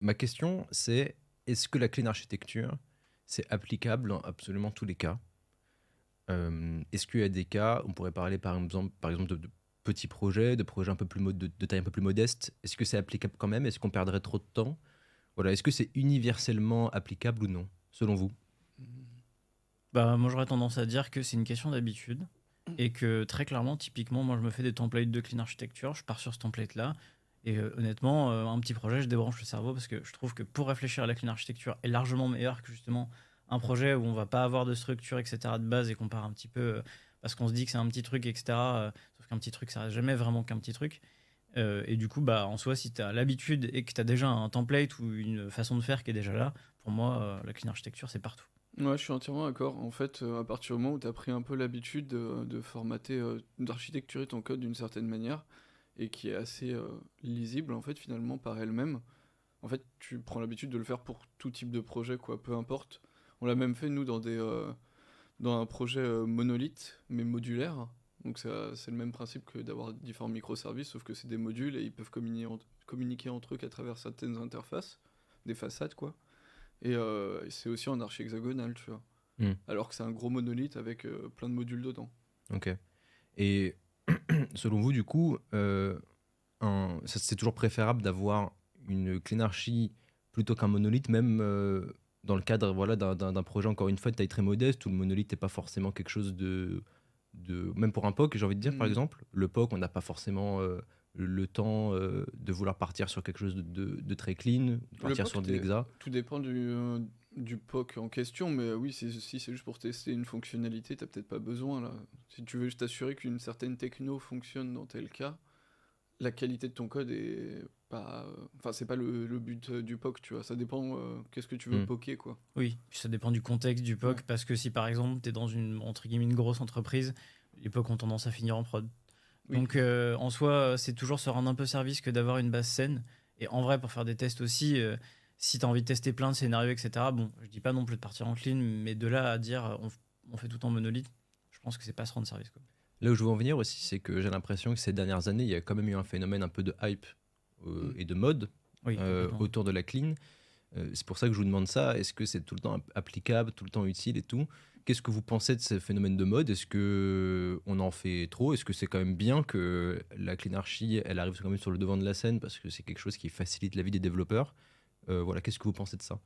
Ma question, c'est est-ce que la clean architecture, c'est applicable dans absolument tous les cas? Est-ce qu'il y a des cas, on pourrait parler par exemple de petits projets, de projets un peu plus de taille un peu plus modeste. Est-ce que c'est applicable quand même? Est-ce qu'on perdrait trop de temps? Voilà, est-ce que c'est universellement applicable ou non, selon vous? Bah, moi, j'aurais tendance à dire que c'est une question d'habitude et que très clairement, typiquement, moi, je me fais des templates de clean architecture, je pars sur ce template-là et honnêtement, un petit projet, je débranche le cerveau parce que je trouve que pour réfléchir à la clean architecture est largement meilleur que justement un projet où on va pas avoir de structure, etc. de base et qu'on part un petit peu parce qu'on se dit que c'est un petit truc, etc. Sauf qu'un petit truc, ça reste jamais vraiment qu'un petit truc. Et du coup, bah, en soi, si tu as l'habitude et que tu as déjà un template ou une façon de faire qui est déjà là, pour moi, la clean architecture, c'est partout. Ouais, je suis entièrement d'accord. En fait, à partir du moment où tu as pris un peu l'habitude de formater, d'architecturer ton code d'une certaine manière, et qui est assez lisible, en fait, finalement, par elle-même, en fait, tu prends l'habitude de le faire pour tout type de projet, quoi, peu importe. On l'a même fait, nous, dans un projet monolithe, mais modulaire. Donc, c'est le même principe que d'avoir différents microservices, sauf que c'est des modules et ils peuvent communiquer entre eux qu'à travers certaines interfaces, des façades, quoi. Et c'est aussi en archi hexagonal, tu vois. Hmm, Alors que c'est un gros monolithe avec plein de modules dedans. ok. Et selon vous, du coup, c'est toujours préférable d'avoir une clean archi plutôt qu'un monolithe, même dans le cadre voilà, d'un projet, encore une fois, de taille très modeste, où le monolithe n'est pas forcément quelque chose même pour un POC, j'ai envie de dire, par Hmm. exemple. Le POC, on n'a pas forcément le temps de vouloir partir sur quelque chose de très clean, de Le partir POC, sur de l'exa. tout dépend du POC en question, mais oui, si c'est juste pour tester une fonctionnalité, t'as peut-être pas besoin là. Si tu veux juste t'assurer qu'une certaine techno fonctionne dans tel cas, la qualité de ton code est pas. Enfin, c'est pas le but du POC, tu vois. Ça dépend qu'est-ce que tu veux Hmm. poker, quoi. Oui, puis ça dépend du contexte du Ouais. POC, parce que si par exemple tu es dans une, entre guillemets, une grosse entreprise, les POC ont tendance à finir en prod. Oui. Donc en soi, c'est toujours se rendre un peu service que d'avoir une base saine. Et en vrai, pour faire des tests aussi, si tu as envie de tester plein de scénarios, etc., bon, je dis pas non plus de partir en clean, mais de là à dire on fait tout en monolithe, je pense que c'est pas se rendre service, quoi. Là où je veux en venir aussi, c'est que j'ai l'impression que ces dernières années, il y a quand même eu un phénomène un peu de hype Mm. et de mode Oui, complètement. autour de la clean. C'est pour ça que je vous demande ça. Est-ce que c'est tout le temps applicable, tout le temps utile et tout? Qu'est-ce que vous pensez de ce phénomène de mode? Est-ce que on en fait trop? Est-ce que c'est quand même bien que la cleanarchie, elle arrive quand même sur le devant de la scène parce que c'est quelque chose qui facilite la vie des développeurs? Voilà, qu'est-ce que vous pensez de ça?